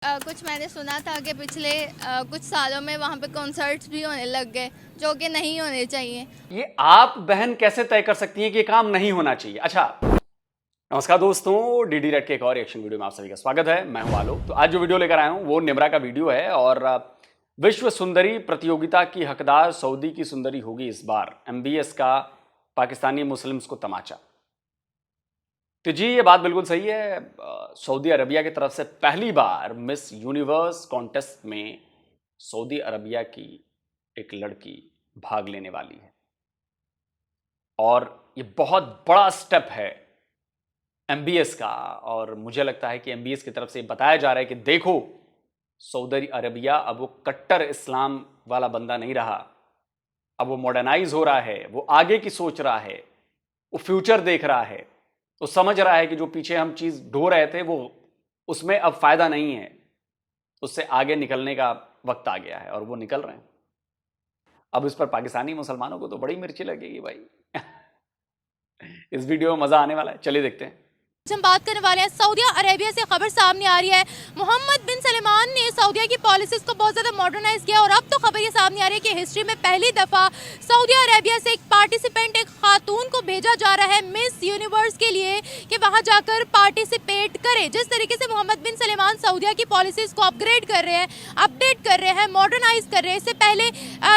कुछ मैंने सुना था कि पिछले कुछ सालों में वहाँ पे कॉन्सर्ट्स भी होने लग गए जो कि नहीं होने चाहिए। ये आप बहन कैसे तय कर सकती हैं कि ये काम नहीं होना चाहिए? अच्छा, नमस्कार दोस्तों, डीडी रेड के एक और रिएक्शन वीडियो में आप सभी का स्वागत है। मैं हूं आलोक। तो आज जो वीडियो लेकर आया हूं वो निम्रा का वीडियो है और विश्व सुंदरी प्रतियोगिता की हकदार सऊदी की सुंदरी होगी इस बार। एमबीएस का पाकिस्तानी मुस्लिम्स को तमाचा। तो जी ये बात बिल्कुल सही है। सऊदी अरबिया की तरफ से पहली बार मिस यूनिवर्स कॉन्टेस्ट में सऊदी अरबिया की एक लड़की भाग लेने वाली है और ये बहुत बड़ा स्टेप है एमबीएस का। और मुझे लगता है कि एमबीएस की तरफ से बताया जा रहा है कि देखो, सऊदी अरबिया अब वो कट्टर इस्लाम वाला बंदा नहीं रहा, अब वो मॉडर्नाइज हो रहा है, वो आगे की सोच रहा है, वो फ्यूचर देख रहा है, वो समझ रहा है कि जो पीछे हम चीज ढो रहे थे वो उसमें अब फायदा नहीं है, उससे आगे निकलने का वक्त आ गया है और वो निकल रहे हैं। अब इस पर पाकिस्तानी मुसलमानों को तो बड़ी मिर्ची लगेगी भाई। इस वीडियो में मजा आने वाला है, चलिए देखते हैं। हम बात करने वाले हैं सऊदी अरेबिया से खबर सामने आ रही है। मोहम्मद बिन सलमान ने सऊदी की पॉलिसीज को बहुत ज़्यादा मॉडर्नाइज किया और अब तो खबर ये सामने आ रही है कि हिस्ट्री में पहली दफ़ा सऊदी अरेबिया से एक पार्टिसिपेंट, एक खातून को भेजा जा रहा है मिस यूनिवर्स के लिए कि वहां जाकर पार्टिसिपेट करे। जिस तरीके से मोहम्मद बिन सलमान सऊदी की पॉलिसीज को अपग्रेड कर रहे हैं, अपडेट कर रहे हैं, मॉडर्नाइज कर रहे हैं। इससे पहले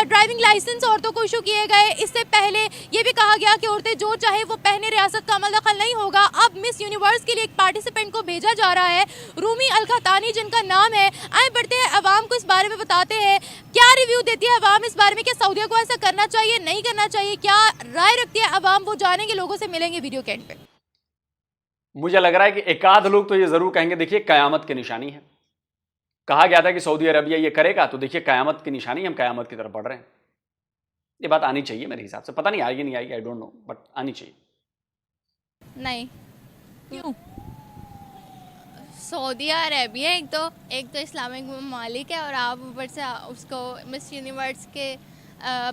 ड्राइविंग लाइसेंस औरतों को इशू किए गए। इससे पहले ये भी कहा गया कि औरतें जो चाहे वो पहने, रियासत का अमल दखल नहीं होगा। अब मिस यूनिवर्स के लिए एक पार्टिसिपेंट को भेजा जा रहा है, रूमी अल-खतानी जिनका नाम है। आए बढ़ते हैं अवाम को इस बारे में बताते हैं, क्या रिव्यू देती है अवाम इस बारे में कि सऊदी को ऐसा करना चाहिए, नहीं करना चाहिए, क्या राय रखती है अवाम, वो जानेंगे, लोगों से मिलेंगे वीडियो के एंड पे। मुझे लग रहा है कि एकाध लोग तो ये जरूर कहेंगे देखिए कयामत की निशानी है। कहा गया था कि सऊदी अरबिया ये करेगा तो देखिए कयामत की निशानी, हम कयामत की तरफ बढ़ रहे हैं। ये बात आनी चाहिए मेरे हिसाब से, पता नहीं आएगी नहीं आएगी, आई डोंट नो, बट आनी चाहिए। नहीं, क्यों? सऊदी अरेबिया एक तो इस्लामिक ममालिक है और आप ऊपर से उसको मिस यूनिवर्स के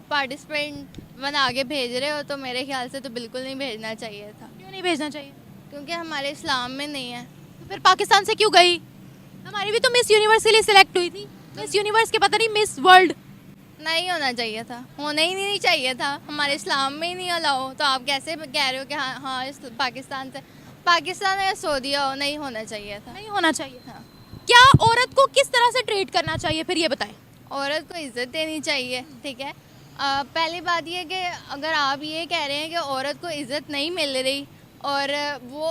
पार्टिसिपेंट बना के भेज रहे हो, तो मेरे ख्याल से तो बिल्कुल नहीं भेजना चाहिए था। क्यों नहीं भेजना चाहिए? क्योंकि हमारे इस्लाम में नहीं है। तो फिर पाकिस्तान से क्यों गई? हमारी भी तो मिस यूनिवर्स के लिए सिलेक्ट हुई थी। मिस यूनिवर्स के पता नहीं मिस वर्ल्ड। नहीं होना चाहिए था, होना ही नहीं चाहिए था। हमारे इस्लाम में ही नहीं अलाउ, तो आप कैसे कह रहे हो कि हाँ हाँ पाकिस्तान या सऊदी हो, नहीं होना चाहिए था। नहीं होना चाहिए। हाँ, क्या औरत को किस तरह से ट्रीट करना चाहिए फिर ये बताएं। औरत को इज्जत देनी चाहिए, ठीक है। पहली बात ये कि अगर आप ये कह रहे हैं कि औरत को इज्जत नहीं मिल रही और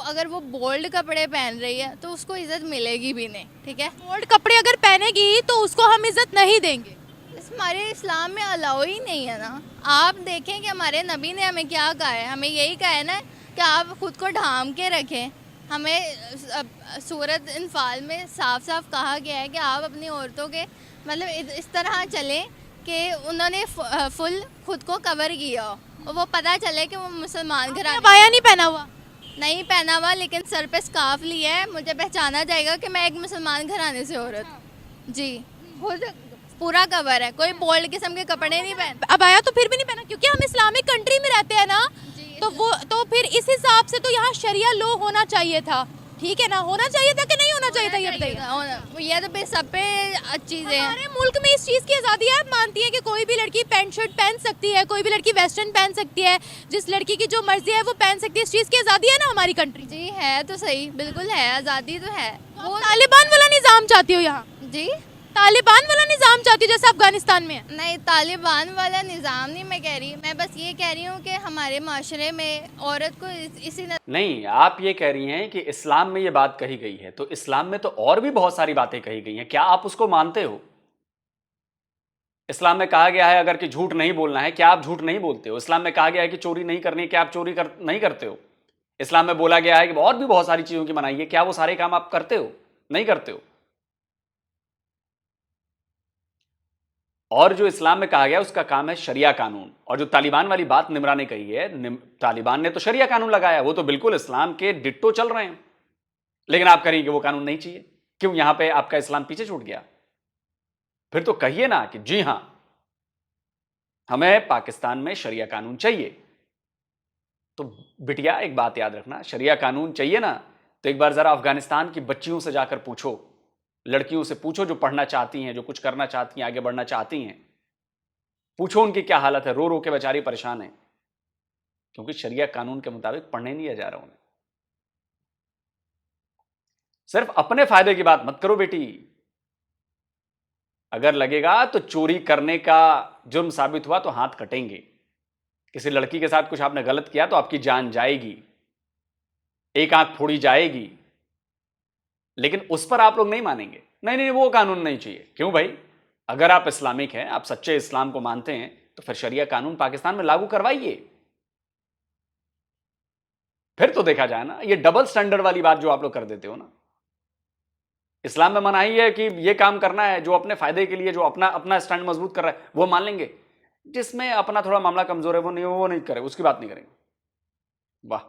अगर वो बोल्ड कपड़े पहन रही है तो उसको इज्जत मिलेगी भी नहीं, ठीक है। बोल्ड कपड़े अगर पहनेगी तो उसको हम इज्जत नहीं देंगे। हमारे इस्लाम में अलाउ ही नहीं है ना। आप देखें कि हमारे नबी ने हमें क्या कहा है, हमें यही कहा है ना कि आप खुद को ढांप के रखें। हमें सूरत इनफाल में साफ साफ कहा गया है कि आप अपनी औरतों के मतलब इस तरह चलें कि उन्होंने फुल खुद को कवर किया हो और वो पता चले कि वो मुसलमान घर अबाया नहीं पहना हुआ? नहीं पहना हुआ, लेकिन सर पे स्कार्फ लिया है, मुझे पहचाना जाएगा कि मैं एक मुसलमान घराने से औरत। जी, खुद पूरा कवर है, कोई बोल्ड किस्म के कपड़े नहीं पहन। अबाया तो फिर भी नहीं पहना क्योंकि हम इस्लामिक कंट्री में रहते हैं ना। तो वो तो फिर इस हिसाब से तो यहाँ शरिया लॉ होना चाहिए था, ठीक है ना? होना चाहिए था कि नहीं होना चाहिए था ये बताइए। ये तो सब पे चीज़ें हैं। हमारे मुल्क में इस चीज़ की आज़ादी है। आप मानती है कि कोई भी लड़की पैंट शर्ट पहन सकती है, कोई भी लड़की वेस्टर्न पहन सकती है, जिस लड़की की जो मर्जी है वो पहन सकती है। इस चीज़ की आज़ादी है ना हमारी कंट्री। जी है तो सही, बिल्कुल है, आज़ादी तो है। वो तालिबान वाला निज़ाम चाहती हो यहाँ? जी, तालिबान वाला निज़ाम चाहती हो जैसे अफगानिस्तान में है? नहीं, तालिबान वाला निज़ाम नहीं मैं कह रही, मैं बस ये कह रही हूँ कि हमारे माशरे में औरत को इसी नहीं, आप ये कह रही हैं कि इस्लाम में ये बात कही गई है, तो इस्लाम में तो और भी बहुत सारी बातें कही गई हैं, क्या आप उसको मानते हो? इस्लाम में कहा गया है अगर कि झूठ नहीं बोलना है, क्या आप झूठ नहीं बोलते हो? इस्लाम में कहा गया है कि चोरी नहीं करनी है, क्या आप चोरी नहीं करते हो? इस्लाम में बोला गया है कि और भी बहुत सारी चीजों की मनाही है, क्या वो सारे काम आप करते हो? नहीं करते हो। और जो इस्लाम में कहा गया उसका काम है शरिया कानून। और जो तालिबान वाली बात निम्रा ने कही है, तालिबान ने तो शरिया कानून लगाया, वो तो बिल्कुल इस्लाम के डिट्टो चल रहे हैं, लेकिन आप करेंगे वो कानून नहीं चाहिए। क्यों? यहां पे आपका इस्लाम पीछे छूट गया? फिर तो कहिए ना कि जी हां, हमें पाकिस्तान में शरिया कानून चाहिए। तो बिटिया एक बात याद रखना, शरिया कानून चाहिए ना तो एक बार जरा अफगानिस्तान की बच्चियों से जाकर पूछो, लड़कियों से पूछो जो पढ़ना चाहती हैं, जो कुछ करना चाहती हैं, आगे बढ़ना चाहती हैं, पूछो उनकी क्या हालत है। रो रो के बेचारी परेशान है, क्योंकि शरिया कानून के मुताबिक पढ़ने नहीं दिया जा रहा उन्हें। सिर्फ अपने फायदे की बात मत करो बेटी। अगर लगेगा तो चोरी करने का जुर्म साबित हुआ तो हाथ कटेंगे। किसी लड़की के साथ कुछ आपने गलत किया तो आपकी जान जाएगी, एक आंख फोड़ी जाएगी, लेकिन उस पर आप लोग नहीं मानेंगे। नहीं नहीं, वो कानून नहीं चाहिए। क्यों भाई? अगर आप इस्लामिक हैं, आप सच्चे इस्लाम को मानते हैं, तो फिर शरिया कानून पाकिस्तान में लागू करवाइए। फिर तो देखा जाए ना, ये डबल स्टैंडर्ड वाली बात जो आप लोग कर देते हो ना। इस्लाम में मनाही है कि ये काम करना है जो अपने फायदे के लिए, जो अपना स्टैंड मजबूत कर रहा है वो मान लेंगे। जिसमें अपना थोड़ा मामला कमजोर है वो नहीं करे, उसकी बात नहीं करेंगे। वाह।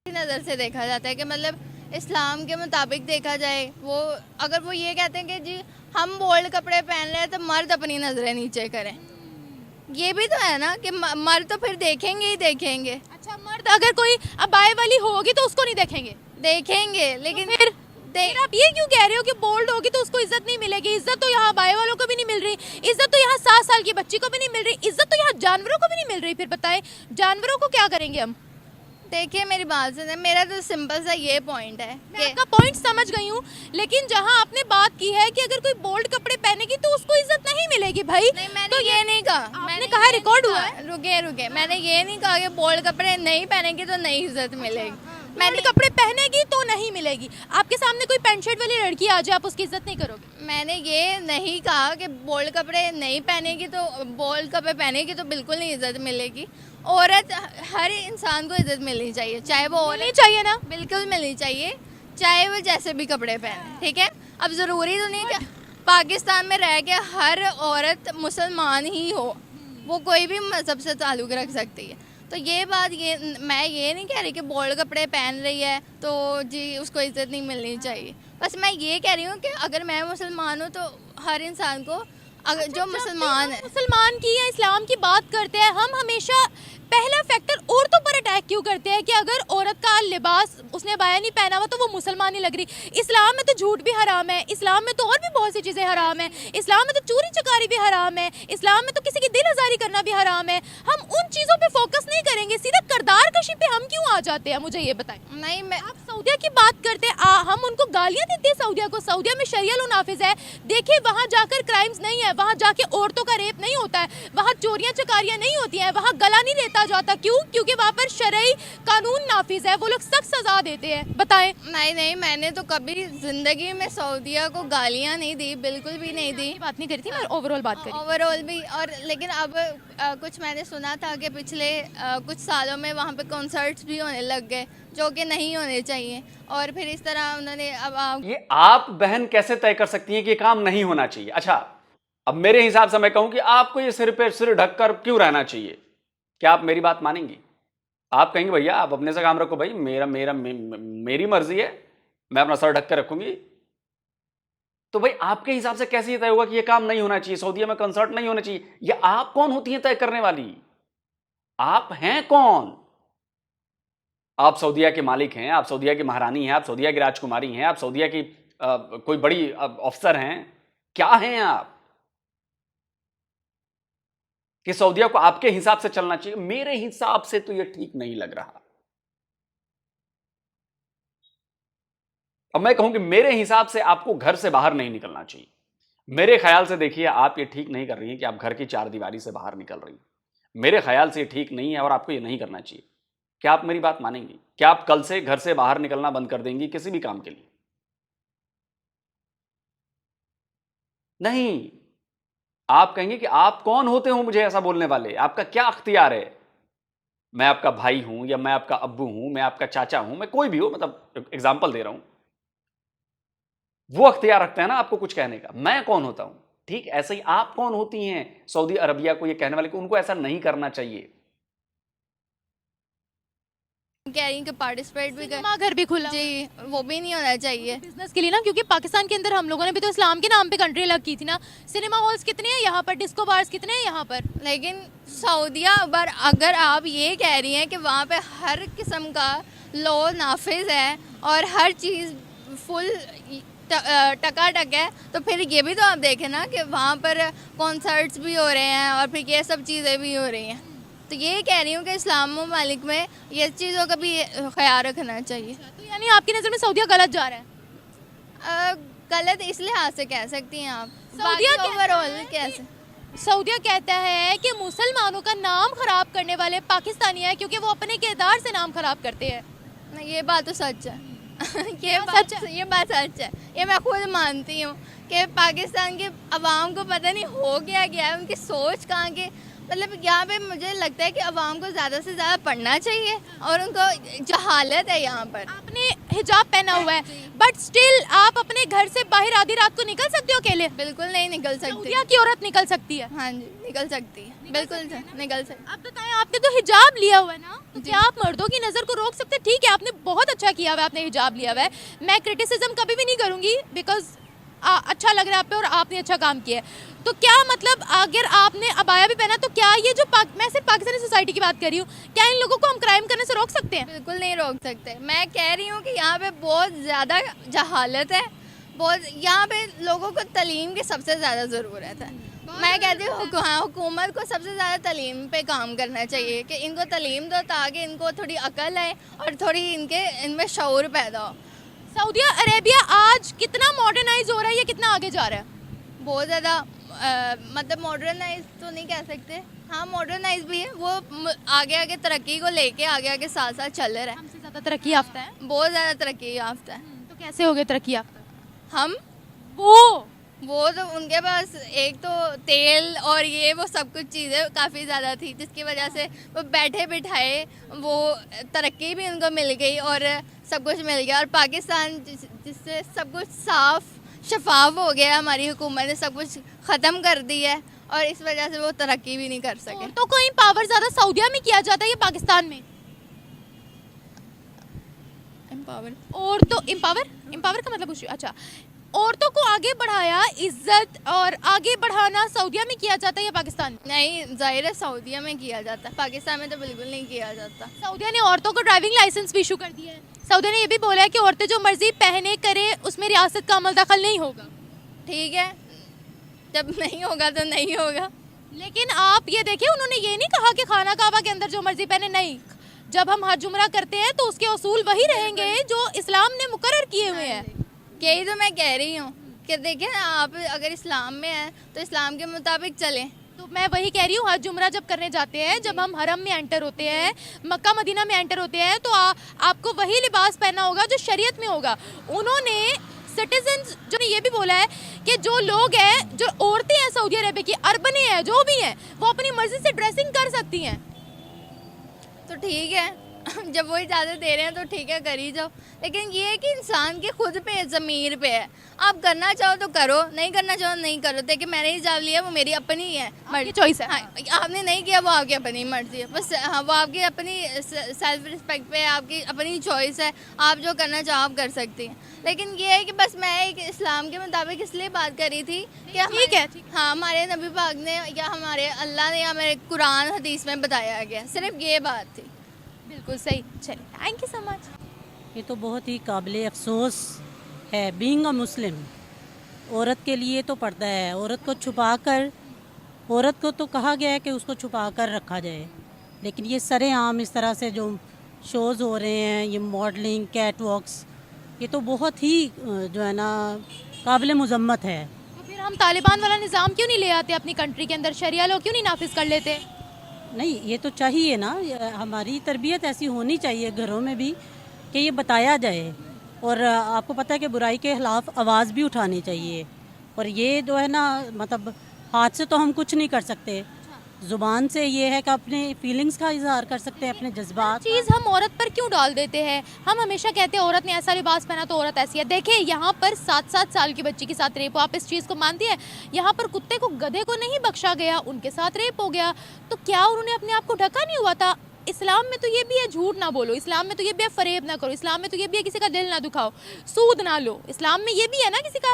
नज़र से देखा जाता है कि मतलब इस्लाम के मुताबिक देखा जाए, वो अगर वो ये कहते हैं कि जी हम बोल्ड कपड़े पहन रहे हैं तो मर्द अपनी नज़रें नीचे करें, ये भी तो है ना कि मर्द तो फिर देखेंगे ही देखेंगे। अच्छा, मर्द अगर कोई अबाए वाली होगी तो उसको नहीं देखेंगे? देखेंगे, लेकिन तो फिर आप ये क्यों कह रहे हो कि बोल्ड होगी तो उसको इज्जत नहीं मिलेगी? इज्जत तो यहाँ अबाए वालों को भी नहीं मिल रही, इज्जत तो यहाँ 7 साल की बच्ची को भी नहीं मिल रही, इज्जत तो यहाँ जानवरों को भी नहीं मिल रही। फिर बताएं, जानवरों को क्या करेंगे हम? देखिए मेरी बात सुने, मेरा तो सिंपल सा ये पॉइंट है मैं आपका पॉइंट समझ गई हूँ, लेकिन जहाँ आपने बात की है कि अगर कोई बोल्ड कपड़े पहनेगी तो उसको इज्जत नहीं मिलेगी भाई। नहीं, मैंने तो ये नहीं कहा। मैंने कहा रिकॉर्ड हुआ है। रुके, मैंने ये नहीं कहा कि बोल्ड कपड़े नहीं पहनेगी तो नहीं इज्जत मिलेगी। बोल्ड कपड़े पहनेगी तो नहीं मिलेगी। आपके सामने कोई पैंट शर्ट वाली लड़की आ जाए, आप उसकी इज्जत नहीं करोगे? मैंने ये नहीं कहा कि बोल्ड कपड़े नहीं पहनेगी तो, बोल्ड कपड़े पहनेगी तो बिल्कुल नहीं इज्जत मिलेगी। औरत, हर इंसान को इज्जत मिलनी चाहिए, चाहे वो मिलनी चाहिए ना, बिल्कुल मिलनी चाहिए, चाहे वो जैसे भी कपड़े पहने। ठीक है, अब ज़रूरी तो नहीं कि पाकिस्तान में रह के हर औरत मुसलमान ही हो, वो कोई भी मज़हब से ताल्लुक़ रख सकती है। तो ये बात, ये मैं ये नहीं कह रही कि बोल्ड कपड़े पहन रही है तो जी उसको इज्जत नहीं मिलनी चाहिए। बस मैं ये कह रही हूँ कि अगर मैं मुसलमान हूँ तो हर इंसान को, अगर जो मुसलमान है, मुसलमान की या इस्लाम की बात करते हैं, हम हमेशा पहला फैक्टर औरतों पर अटैक क्यों करते हैं कि अगर औरत का लिबास उसने बाया नहीं पहना हुआ तो वो मुसलमान नहीं लग रही? इस्लाम में तो झूठ भी हराम है, इस्लाम में तो और भी बहुत सी चीज़ें हराम है, इस्लाम में तो चोरी चकारी भी हराम है, इस्लाम में तो किसी की दिल आज़ारी करना भी हराम है। हम उन चीज़ों पे फोकस नहीं करेंगे, सीधा किरदार कशी पे हम क्यों आ जाते हैं? मुझे ये बताएं। नहीं, मैं आप सऊदिया की बात करते हैं, हम उनको गालियाँ देते हैं सऊदिया को। सऊदिया में शरिया लॉ नाफिज है, देखिए वहाँ जाकर क्राइम्स नहीं है, वहाँ जाके औरतों का रेप नहीं होता है, वहाँ चोरियाँ चकारियाँ नहीं होती हैं, वहाँ गला नहीं देता जाता। क्यों? क्योंकि वहाँ पर शरई कानून नाफिज है, वो लोग सख्त सजा देते हैं। बताएं। नहीं, मैंने तो कभी जिंदगी में सऊदिया को गालियाँ नहीं दी, बिल्कुल भी नहीं दी। बात नहीं करी थी, मैं ओवरऑल बात करी। ओवरऑल भी, और लेकिन अब कुछ मैंने सुना था कि पिछले कुछ सालों में वहाँ पे कॉन्सर्ट्स भी होने लग गए जो कि नहीं होने चाहिए, और फिर इस तरह उन्होंने अब ये आप बहन कैसे तय कर सकती हैं कि ये काम नहीं होना चाहिए? अच्छा, अब मेरे हिसाब से मैं कहूं कि आपको ये सिर पे सिर ढककर क्यों रहना चाहिए? क्या आप मेरी बात मानेंगी? आप कहेंगे भैया आप अपने से काम रखो, भाई मेरी मर्जी है, मैं अपना सर ढक कर रखूंगी। तो भाई आपके हिसाब से कैसे तय होगा कि ये काम नहीं होना चाहिए, सऊदीया में कंसर्ट नहीं होना चाहिए? ये आप कौन होती हैं तय करने वाली? आप हैं कौन? आप सऊदीया के मालिक हैं, आप सऊदीया की महारानी हैं, आप सऊदीया की राजकुमारी हैं, आप सऊदीया की कोई बड़ी अफसर हैं, क्या हैं आप कि सऊदीया को आपके हिसाब से चलना चाहिए? मेरे हिसाब से तो यह ठीक नहीं लग रहा। अब मैं कहूं कि मेरे हिसाब से आपको घर से बाहर नहीं निकलना चाहिए। मेरे ख्याल से देखिए, आप ये ठीक नहीं कर रही हैं कि आप घर की चार दीवारी से बाहर निकल रही हैं। मेरे ख्याल से ये ठीक नहीं है और आपको ये नहीं करना चाहिए। क्या आप मेरी बात मानेंगी? क्या आप कल से घर से बाहर निकलना बंद कर देंगी किसी भी काम के लिए? नहीं। आप कहेंगे कि आप कौन होते हो मुझे ऐसा बोलने वाले? आपका क्या अख्तियार है? मैं आपका भाई हूं या मैं आपका अब्बू हूं, मैं आपका चाचा हूं, मैं कोई भी हो, मतलब एग्जाम्पल दे रहा हूं। वो अख्तियार रखता है ना आपको कुछ कहने का। मैं कौन होता हूं? ठीक ऐसे ही आप कौन होती हैं सऊदी अरबिया को ये कहने वाले को उनको ऐसा नहीं करना चाहिए। कह रही कि पार्टिसिपेट भी सिनेमा घर भी खुला जी, वो भी नहीं होना चाहिए बिजनेस के लिए ना, क्योंकि पाकिस्तान के अंदर हम लोगों ने भी तो इस्लाम के नाम पे कंट्री अलग की थी ना। सिनेमा हॉल्स कितने हैं यहाँ पर, डिस्को बार्स कितने हैं यहाँ पर। लेकिन सऊदीया पर अगर आप ये कह रही हैं कि वहाँ पे हर किस्म का लॉ नाफिज है और हर चीज़ फुल टकाटक है, तो फिर ये भी तो आप देखें ना कि वहाँ पर कॉन्सर्ट्स भी हो रहे हैं और फिर ये सब चीज़ें भी हो रही हैं। तो ये कह रही हूँ कि इस्लाम ममालिक में ये चीज़ों का भी ख्याल रखना चाहिए। तो यानी आपकी नज़र में सऊदीया गलत जा रहा है? गलत इस लिहाज से कह सकती हैं आप, सऊदीया कहता ओवरऑल है कैसे? सऊदीया कहता है कि मुसलमानों का नाम खराब करने वाले पाकिस्तानी हैं क्योंकि वो अपने किरदार से नाम खराब करते हैं। नहीं, ये बात तो सच है। ये बात सच है? ये बात सच है, ये मैं खुद मानती हूँ कि पाकिस्तान के अवाम को पता नहीं हो गया है, उनकी सोच कहाँ की। मतलब यहाँ पे मुझे लगता है कि अवाम को ज़्यादा से ज़्यादा पढ़ना चाहिए और उनको जहालत है यहाँ पर। आपने हिजाब पहना हुआ है बट स्टिल आप अपने घर से बाहर आधी रात को निकल सकते हो अकेले? बिल्कुल नहीं निकल सकती। सऊदीया की औरत निकल सकती है? हाँ जी, निकल सकती है, बिल्कुल निकल सकती। आप बताएं, आपने तो हिजाब लिया हुआ है ना, तो क्या आप मर्दों की नज़र को रोक सकते हैं? ठीक है, आपने बहुत अच्छा किया हुआ है, आपने हिजाब लिया हुआ है, मैं क्रिटिसिज्म कभी भी नहीं करूँगी बिकॉज अच्छा लग रहा है आप पे और आपने अच्छा काम किया है। तो क्या मतलब अगर आपने अबाया भी पहना तो क्या ये जो मैं सिर्फ पाकिस्तानी सोसाइटी की बात कर रही हूँ, क्या इन लोगों को हम क्राइम करने से रोक सकते हैं? बिल्कुल नहीं रोक सकते। मैं कह रही हूँ कि यहाँ पे बहुत ज़्यादा जहालत है, बहुत यहाँ पे लोगों को तालीम की सबसे ज़्यादा ज़रूरत है। मैं कहती हूँ हाँ, हुकूमत को सबसे ज़्यादा तालीम पे काम करना चाहिए कि इनको तालीम दो ताकि इनको थोड़ी अकल है और थोड़ी इनमें शऊर पैदा हो। सऊदी अरेबिया आज कितना मॉडर्नाइज हो रहा है, ये कितना आगे जा रहा है? बहुत ज़्यादा मतलब मॉडर्नाइज तो नहीं कह सकते, हाँ मॉडर्नाइज भी है, वो आगे आगे तरक्की को लेके आगे आगे साथ साथ चल रहा है। हमसे ज़्यादा तरक्की याफ्ता है? बहुत ज़्यादा तरक्की याफ्ता है। तो कैसे हो गए तरक्की याफ्ता? हम वो तो उनके पास एक तो तेल और ये वो सब कुछ चीज़ें काफ़ी ज़्यादा थी जिसकी वजह से वो बैठे बिठाए वो तरक्की भी उनको मिल गई और सब कुछ मिल गया। और पाकिस्तान जिससे सब कुछ साफ शफाफ हो गया, हमारी हुकूमत ने सब कुछ ख़त्म कर दी है और इस वजह से वो तरक्की भी नहीं कर सके। तो कोई पावर ज़्यादा सऊदीया में किया जाता है या पाकिस्तान में? एम्पावर और तो एम्पावर का मतलब कुछ अच्छा, औरतों को आगे बढ़ाया, इज्जत और आगे बढ़ाना सऊदीया में किया जाता है या पाकिस्तान में? नहीं, जाहिर है सऊदीया में किया जाता है, पाकिस्तान में तो बिल्कुल नहीं किया जाता। सऊदीया ने औरतों को ड्राइविंग लाइसेंस भी इशू कर दिया है। सऊदीया ने ये भी बोला है कि औरतें जो मर्जी पहने करें उसमें रियासत का अमल दखल नहीं होगा। ठीक है, जब नहीं होगा तो नहीं होगा। लेकिन आप ये देखिए, उन्होंने ये नहीं कहा कि खाना काबा के अंदर जो मर्जी पहने, नहीं, जब हम हज जुमरा करते हैं तो उसके उसूल वही रहेंगे जो इस्लाम ने मुकर्रर किए हुए हैं। यही तो मैं कह रही हूँ कि देखिए ना, आप अगर इस्लाम में हैं तो इस्लाम के मुताबिक चलें। तो मैं वही कह रही हूँ, हज जुमरा जब करने जाते हैं, जब हम हरम में एंटर होते हैं, मक्का मदीना में एंटर होते हैं, तो आपको वही लिबास पहनना होगा जो शरीयत में होगा। उन्होंने सिटीजन्स जो ने ये भी बोला है कि जो लोग हैं, जो औरतें हैं सऊदी अरेबिया की, अर्बने हैं, जो भी हैं, वो अपनी मर्जी से ड्रेसिंग कर सकती हैं। तो ठीक है, जब वो इजाज़त दे रहे हैं तो ठीक है, कर ही जाओ। लेकिन ये है कि इंसान के खुद पे ज़मीर पे है, आप करना चाहो तो करो, नहीं करना चाहो नहीं करो। देखिए मैंने हिजाब लिया, वो मेरी अपनी है मर्जी, चॉइस है। हाँ, आपने नहीं किया वो आपकी अपनी मर्जी है, बस हाँ, वो आपकी अपनी सेल्फ रिस्पेक्ट पे है, आपकी अपनी चॉइस है, आप जो करना चाहो आप कर सकती हैं। लेकिन ये है कि बस मैं एक इस्लाम के मुताबिक इसलिए बात कर रही थी कि ठीक है, हाँ, हमारे नबी पाक ने या हमारे अल्लाह ने या हमारे कुरान हदीस में बताया गया, सिर्फ ये बात थी। बिल्कुल सही। चलिए, थैंक यू सो मच। ये तो बहुत ही काबिल अफसोस है, बीइंग अ मुस्लिम औरत के लिए तो पर्दा है। औरत को छुपा कर, औरत को तो कहा गया है कि उसको छुपा कर रखा जाए, लेकिन ये सरेआम इस तरह से जो शोज़ हो रहे हैं, ये मॉडलिंग, कैट वॉक्स, ये तो बहुत ही जो है ना काबिल मुज़म्मत है। तो फिर हम तालिबान वाला निज़ाम क्यों नहीं ले आते अपनी कंट्री के अंदर, शरिया लॉ क्यों नहीं नाफिज कर लेते? नहीं, ये तो चाहिए ना, हमारी तरबियत ऐसी होनी चाहिए घरों में भी कि ये बताया जाए। और आपको पता है कि बुराई के खिलाफ आवाज़ भी उठानी चाहिए। और ये जो है ना, मतलब हाथ से तो हम कुछ नहीं कर सकते, ज़ुबान से ये है कि अपने फीलिंग्स का इजहार कर सकते हैं, अपने जज्बात। चीज़ हम औरत पर क्यों डाल देते हैं? हम हमेशा कहते हैं औरत ने ऐसा लिबास पहना तो औरत ऐसी है। देखिए यहाँ पर 7-7 साल की बच्ची के साथ रेप हो, आप इस चीज़ को मानती हैं? यहाँ पर कुत्ते को, गधे को नहीं बख्शा गया, उनके साथ रेप हो गया, तो क्या उन्होंने अपने आप को ढका नहीं हुआ था? इस्लाम में तो ये भी है झूठ ना बोलो, इस्लाम में तो ये भी है फरेब ना करो, इस्लाम में तो ये भी है किसी का दिल ना दुखाओ, सूद ना लो, इस्लाम में ये भी है ना किसी का,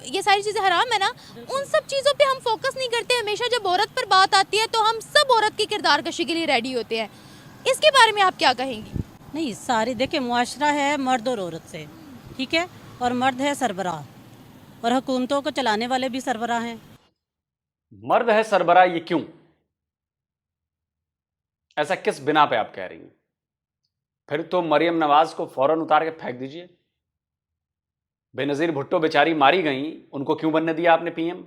ये सारी चीज़ें हराम है ना। उन सब चीज़ों पे हम फोकस नहीं करते। हमेशा जब औरत पर बात आती है तो हम सब औरत की किरदार कशी के लिए रेडी होते हैं। इसके बारे में आप क्या कहेंगी? नहीं, सारे देखिए, मुआशरा है मर्द और औरत से, ठीक है, और मर्द है सरबराह। और हुकूमतों को चलाने वाले भी सरबराह हैं। मर्द है सरबरा, ये क्यों? ऐसा किस बिना पे आप कह रही हैं? फिर तो मरियम नवाज को फौरन उतार के फेंक दीजिए। बेनजीर भुट्टो बेचारी मारी गई, उनको क्यों बनने दिया आपने पीएम?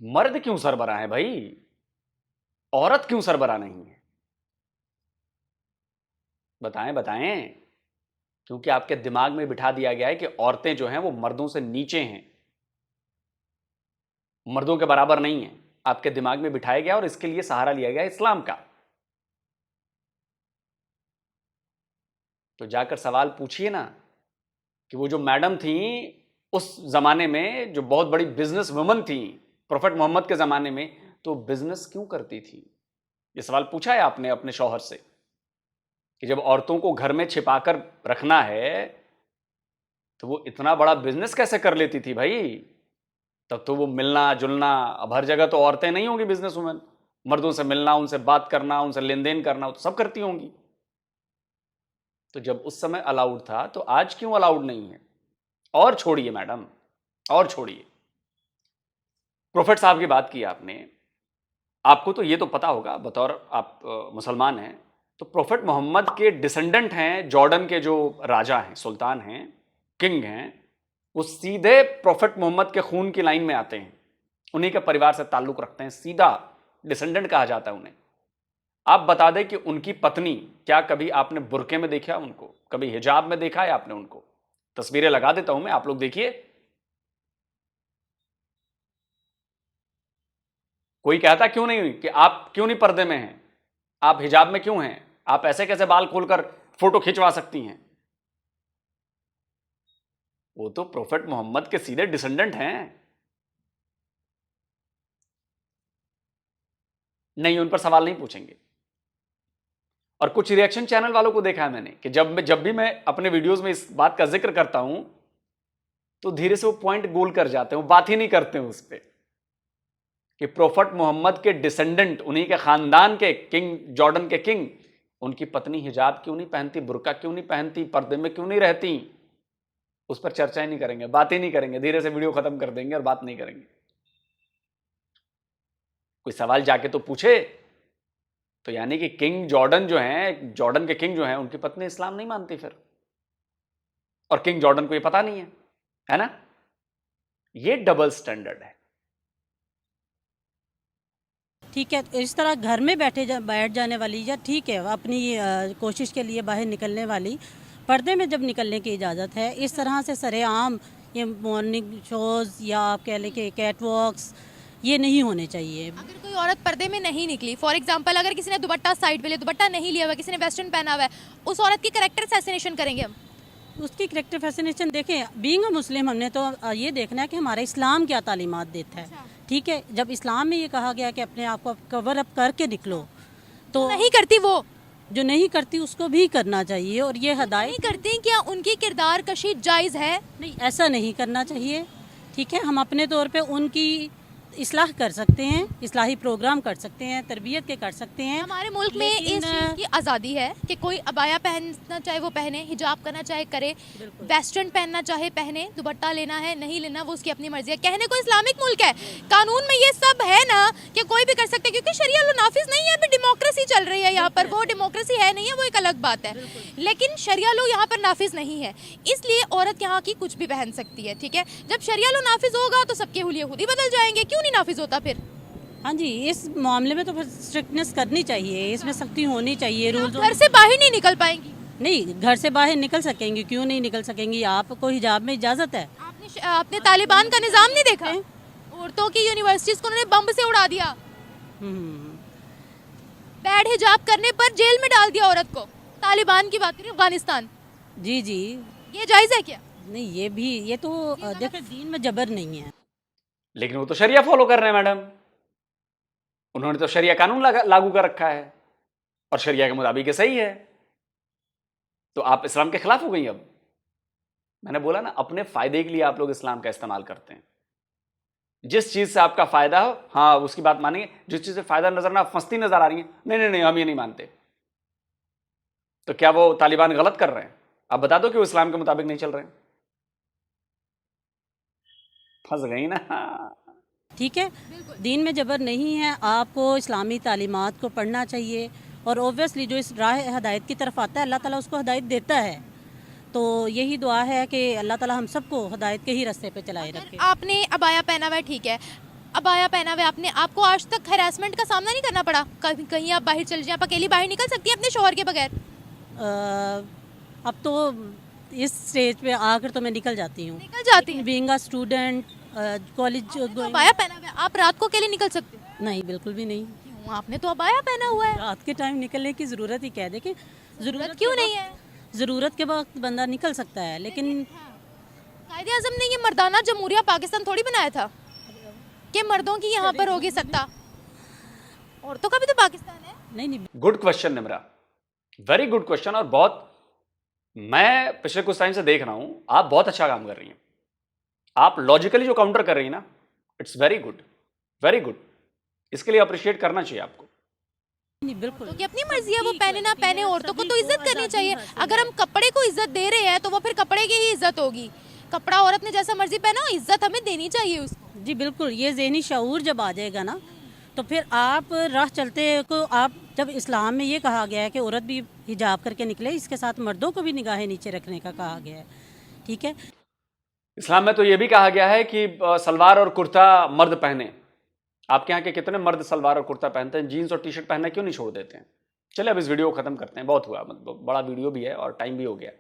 मर्द क्यों सरबरा है भाई? औरत क्यों सरबरा नहीं है? बताएं बताएं। क्योंकि आपके दिमाग में बिठा दिया गया है कि औरतें जो हैं वो मर्दों से नीचे हैं, मर्दों के बराबर नहीं है। आपके दिमाग में बिठाया गया और इसके लिए सहारा लिया गया इस्लाम का। तो जाकर सवाल पूछिए ना कि वो जो मैडम थी उस जमाने में, जो बहुत बड़ी बिजनेस वुमन थी प्रोफेट मोहम्मद के जमाने में, तो बिजनेस क्यों करती थी? ये सवाल पूछा है आपने अपने शौहर से कि जब औरतों को घर में छिपाकर रखना है तो वो इतना बड़ा बिजनेस कैसे कर लेती थी भाई? तब तो वो मिलना जुलना, अब हर जगह तो औरतें नहीं होंगी बिजनेस वुमेन, मर्दों से मिलना, उनसे बात करना, उनसे लेन देन करना, तो सब करती होंगी। तो जब उस समय अलाउड था तो आज क्यों अलाउड नहीं है? और छोड़िए मैडम, और छोड़िए। प्रोफेट साहब की बात की आपने, आपको तो ये तो पता होगा, बतौर आप मुसलमान हैं, तो प्रोफेट मोहम्मद के डिसेंडेंट हैं जॉर्डन के जो राजा हैं, सुल्तान हैं, किंग हैं, वो सीधे प्रोफेट मोहम्मद के खून की लाइन में आते हैं, उन्हीं के परिवार से ताल्लुक रखते हैं, सीधा डिसेंडेंट कहा जाता है उन्हें। आप बता दें कि उनकी पत्नी, क्या कभी आपने बुरके में देखा उनको? कभी हिजाब में देखा है आपने उनको? तस्वीरें लगा देता हूं मैं, आप लोग देखिए। कोई कहता क्यों नहीं कि आप क्यों नहीं पर्दे में हैं, आप हिजाब में क्यों हैं, आप ऐसे कैसे बाल खोलकर फोटो खिंचवा सकती हैं? वो तो प्रोफेट मोहम्मद के सीधे डिसेंडेंट हैं। नहीं, उन पर सवाल नहीं पूछेंगे। और कुछ रिएक्शन चैनल वालों को देखा है मैंने कि जब भी मैं अपने वीडियोस में इस बात का जिक्र करता हूं तो धीरे से वो पॉइंट गोल कर जाते हैं, वो बात ही नहीं करते हैं उस पर कि प्रोफेट मोहम्मद के डिसेंडेंट, उन्हीं के खानदान के किंग, जॉर्डन के किंग, उनकी पत्नी हिजाब क्यों नहीं पहनती, बुर्का क्यों नहीं पहनती, पर्दे में क्यों नहीं रहती? उस पर चर्चा ही नहीं करेंगे, बात ही नहीं करेंगे, धीरे से वीडियो खत्म कर देंगे और बात नहीं करेंगे। कोई सवाल जाके तो पूछे। तो यानी कि किंग जॉर्डन जो हैं, जॉर्डन के किंग जो हैं, उनकी पत्नी इस्लाम नहीं मानती फिर, और किंग जॉर्डन को ये पता नहीं है ना? ये डबल स्टैंडर्ड है। ठीक है, इस तरह घर में बैठ जाने वाली, या ठीक है अपनी कोशिश के लिए बाहर निकलने वाली, पर्दे में जब निकलने की इजाज़त है, इस तरह से सरेआम ये मॉर्निंग शोज़ या आप कह लें कि कैट वॉक्स, ये नहीं होने चाहिए। अगर कोई औरत पर्दे में नहीं निकली, फॉर एग्जांपल अगर किसी ने दुपट्टा साइड पे लिया, दुपट्टा नहीं लिया हुआ, किसी ने वेस्टर्न पहना हुआ है, उस औरत की कैरेक्टर असैसिनेशन करेंगे हम? उसकी करेक्टर फैसिनेशन देखें, बीइंग अ मुस्लिम हमने तो ये देखना है कि हमारा इस्लाम क्या तालीमात देता है। ठीक है, जब इस्लाम में ये कहा गया कि अपने आप को कवर अप करके निकलो, तो नहीं करती वो, जो नहीं करती उसको भी करना चाहिए। और ये हदायत नहीं करती, क्या उनकी किरदार कशी जायज़ है? नहीं, ऐसा नहीं करना चाहिए। ठीक है, हम अपने तौर पे उनकी इस्लाह कर सकते हैं, इस्लाही प्रोग्राम कर सकते हैं, तरबियत के कर सकते हैं। हमारे मुल्क में इस चीज़ की आज़ादी है कि कोई अबाया पहनना चाहे वो पहने, हिजाब करना चाहे करे, वेस्टर्न पहनना चाहे पहने, दुपट्टा लेना है नहीं लेना वो उसकी अपनी मर्जी है। कहने को इस्लामिक मुल्क है, कानून में ये सब है ना कि कोई भी कर सकते, क्योंकि शरिया लो नाफिज नहीं है, अभी डेमोक्रेसी चल रही है यहाँ पर। वो डेमोक्रेसी है नहीं है, वो एक अलग बात है, लेकिन शरिया लो यहाँ पर नाफिज नहीं है, इसलिए औरत यहाँ की कुछ भी पहन सकती है। ठीक है, जब शरिया लो नाफिज होगा तो सबके हुलिये खुद ही बदल जाएंगे, क्यों नहीं नाफिज होता फिर? हाँ जी, इस मामले में तो फिर स्ट्रिक्टनेस करनी चाहिए, इसमें सख्ती होनी चाहिए। रूल्स घर से बाहर नहीं निकल पाएंगी? नहीं, घर से बाहर निकल सकेंगी, क्यों नहीं निकल सकेंगी? आपको हिजाब में इजाज़त है। आपने तालिबान का निज़ाम नहीं देखा? औरतों की यूनिवर्सिटीज़ को उन्होंने बम से उड़ा दिया, बैड हिजाब करने पर जेल में डाल दिया औरत को। तालिबान की बात करें, अफगानिस्तान। जी जी, ये जायज़ है क्या? नहीं, ये तो देखिए दीन में जबर नहीं है। लेकिन वो तो शरिया फॉलो कर रहे हैं मैडम, उन्होंने तो शरिया कानून लागू कर रखा है और शरिया के मुताबिक सही है। तो आप इस्लाम के खिलाफ हो गई। अब मैंने बोला ना, अपने फायदे के लिए आप लोग इस्लाम का इस्तेमाल करते हैं। जिस चीज से आपका फायदा हो, हाँ उसकी बात मानेंगे। जिस चीज से फायदा नजर ना, फंसती नजर आ रही है, नहीं नहीं नहीं हम ये नहीं मानते। तो क्या वो तालिबान गलत कर रहे हैं? आप बता दो कि वो इस्लाम के मुताबिक नहीं चल रहे हैं। फंस गई ना। ठीक है, दीन में जबर नहीं है, आपको इस्लामी तालीमात को पढ़ना चाहिए और ओबियसली जो इस राह हदायत की तरफ आता है अल्लाह ताला उसको हदायत देता है। तो यही दुआ है कि अल्लाह ताला हम सबको हदायत के ही रास्ते पे चलाए रखे। आपने अबाया पहना हुआ है, ठीक है, अबाया पहना हुआ है आपने, आपको आज तक हरासमेंट का सामना नहीं करना पड़ा? कहीं आप बाहर चल जाए, आप अकेली बाहर निकल सकती हैं अपने शोहर के बगैर? अब तो इस स्टेज पे आकर तो मैं निकल जाती हूँ, निकल जाती हैं? बीइंग अ स्टूडेंट, कॉलेज तो अबाया पहना हुआ है, आप रात को अकेले निकल सकते हो? नहीं, बिल्कुल भी नहीं। क्यों? आपने तो अबाया पहना हुआ है। रात के टाइम निकलने की ज़रूरत ही कह दे कि जरूरत क्यों नहीं है? ज़रूरत के वक्त बंदा निकल सकता है, लेकिन कायदे आज़म ने ये मर्दाना जमहूरिया पाकिस्तान थोड़ी बनाया था कि मर्दों की यहाँ पर होगी सत्ता, औरतों का भी तो पाकिस्तान है। नहीं। Good question Nimra, very good question. और बहुत, मैं पिछले कुछ टाइम से देख रहा हूं, आप बहुत अच्छा काम कर रही हैं। आप लॉजिकली जो काउंटर कर रही हैं ना, it's very good, very good. इसके लिए अप्रिशिएट करना चाहिए आपको। नहीं, बिल्कुल। तो कि अपनी मर्जी है, वो पहने ना पहने, औरतों को तो इज्जत करनी चाहिए। अगर हम कपड़े को इज्जत दे रहे हैं तो वो फिर कपड़े की ही इज्जत होगी। कपड़ा औरत ने जैसा मर्जी पहना, इज्जत हमें देनी चाहिए उसको। जी बिल्कुल, ये ज़हनी शऊर जब आ जाएगा ना, तो फिर आप राह चलते को, आप जब इस्लाम में ये कहा गया है कि औरत भी हिजाब करके निकले, इसके साथ मर्दों को भी निगाहें नीचे रखने का कहा गया है, ठीक है। इस्लाम में तो ये भी कहा गया है कि सलवार और कुर्ता मर्द पहने। आपके यहाँ के कितने मर्द सलवार और कुर्ता पहनते हैं? जीन्स और टी शर्ट पहनना क्यों नहीं छोड़ देते हैं? चलिए अब इस वीडियो को खत्म करते हैं, बहुत हुआ, मतलब बड़ा वीडियो भी है और टाइम भी हो गया।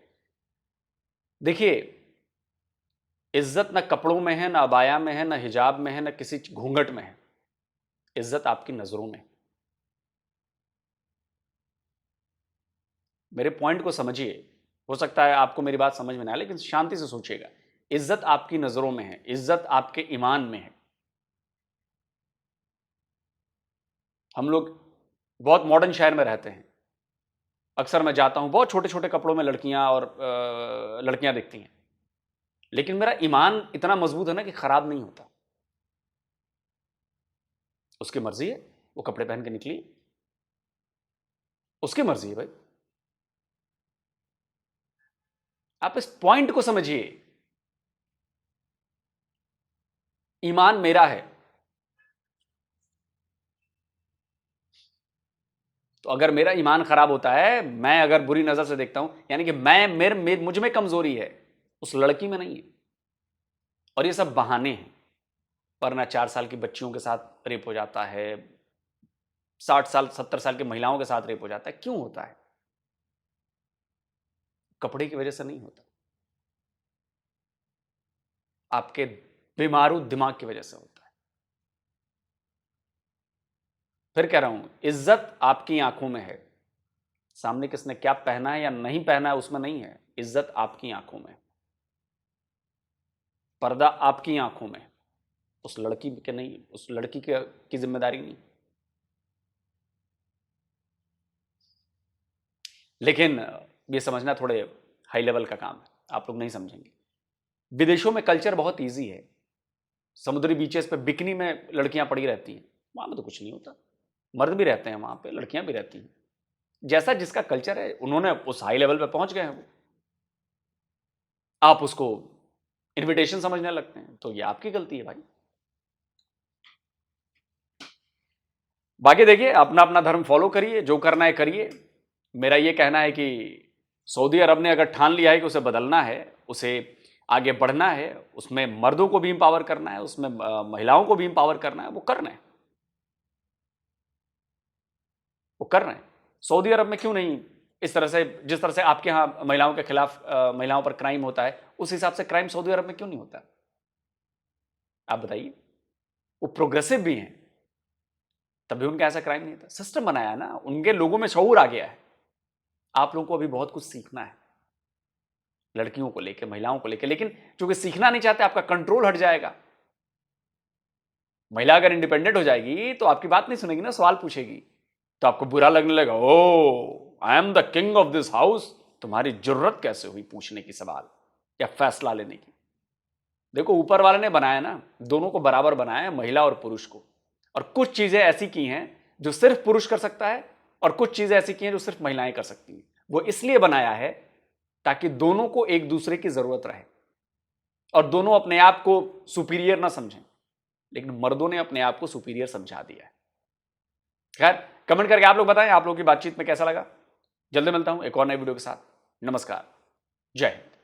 देखिए, इज्जत ना कपड़ों में है, ना अबाया में है, ना हिजाब में है, ना किसी घूंघट में है। इज्जत आपकी नजरों में। मेरे पॉइंट को समझिए, हो सकता है आपको मेरी बात समझ में ना आए, लेकिन शांति से सोचिएगा। इज्जत आपकी नजरों में है, इज्जत आपके ईमान में है। हम लोग बहुत मॉडर्न शहर में रहते हैं, अक्सर मैं जाता हूं, बहुत छोटे छोटे कपड़ों में लड़कियां और लड़कियां दिखती हैं, लेकिन मेरा ईमान इतना मजबूत है ना कि खराब नहीं होता। उसकी मर्जी है, वो कपड़े पहन के निकली, उसकी मर्जी है भाई। आप इस पॉइंट को समझिए, ईमान मेरा है। तो अगर मेरा ईमान खराब होता है, मैं अगर बुरी नजर से देखता हूं, यानी कि मुझ में कमजोरी है, उस लड़की में नहीं है। और ये सब बहाने हैं, वरना 4 साल की बच्चियों के साथ रेप हो जाता है, 60 साल 70 साल की महिलाओं के साथ रेप हो जाता है। क्यों होता है? कपड़े की वजह से नहीं होता, आपके बीमारू दिमाग की वजह से होता है। फिर कह रहा हूं, इज्जत आपकी आंखों में है। सामने किसने क्या पहना है या नहीं पहना है उसमें नहीं है, इज्जत आपकी आंखों में। पर्दा आपकी आंखों में, उस लड़की के नहीं, उस लड़की की जिम्मेदारी नहीं। लेकिन ये समझना थोड़े हाई लेवल का काम है, आप लोग नहीं समझेंगे। विदेशों में कल्चर बहुत इजी है। समुद्री बीचेस पे बिकनी में लड़कियां पड़ी रहती हैं, वहां में तो कुछ नहीं होता। मर्द भी रहते हैं वहां पे, लड़कियां भी रहती हैं। जैसा जिसका कल्चर है, उन्होंने उस हाई लेवल पे पहुंच गए हैं वो, आप उसको इनविटेशन समझने लगते हैं, तो ये आपकी गलती है भाई। बाकी देखिए, अपना अपना धर्म फॉलो करिए, जो करना है करिए। मेरा ये कहना है कि सऊदी अरब ने अगर ठान लिया है कि उसे बदलना है, उसे आगे बढ़ना है, उसमें मर्दों को भी इंपावर करना है, उसमें महिलाओं को भी इंपावर करना है, वो कर रहे हैं, वो कर रहे हैं। सऊदी अरब में क्यों नहीं इस तरह से, जिस तरह से आपके यहाँ महिलाओं के खिलाफ महिलाओं पर क्राइम होता है, उस हिसाब से क्राइम सऊदी अरब में क्यों नहीं होता? आप बताइए। वो प्रोग्रेसिव भी हैं, तभी उनका ऐसा क्राइम नहीं होता। सिस्टम बनाया है ना, उनके लोगों में शऊर आ गया है। आप लोगों को अभी बहुत कुछ सीखना है, लड़कियों को लेकर, महिलाओं को लेकर, लेकिन चूंकि सीखना नहीं चाहते, आपका कंट्रोल हट जाएगा। महिला अगर इंडिपेंडेंट हो जाएगी तो आपकी बात नहीं सुनेगी ना, सवाल पूछेगी, तो आपको बुरा लगने लगा। Oh, I am the king of this house. तुम्हारी जरूरत कैसे हुई पूछने की सवाल या फैसला लेने की? देखो, ऊपर वाले ने बनाया ना, दोनों को बराबर बनाया है, महिला और पुरुष को। और कुछ चीजें ऐसी की हैं जो सिर्फ पुरुष कर सकता है, और कुछ चीजें ऐसी की हैं जो सिर्फ महिलाएं कर सकती हैं। वो इसलिए बनाया है ताकि दोनों को एक दूसरे की जरूरत रहे। और दोनों अपने आप को सुपीरियर ना समझें, लेकिन मर्दों ने अपने आप को सुपीरियर समझा दिया है। खैर, कमेंट करके आप लोग बताएं आप लोगों की बातचीत में कैसा लगा। जल्दी मिलता हूं एक और नई वीडियो के साथ। नमस्कार, जय हिंद।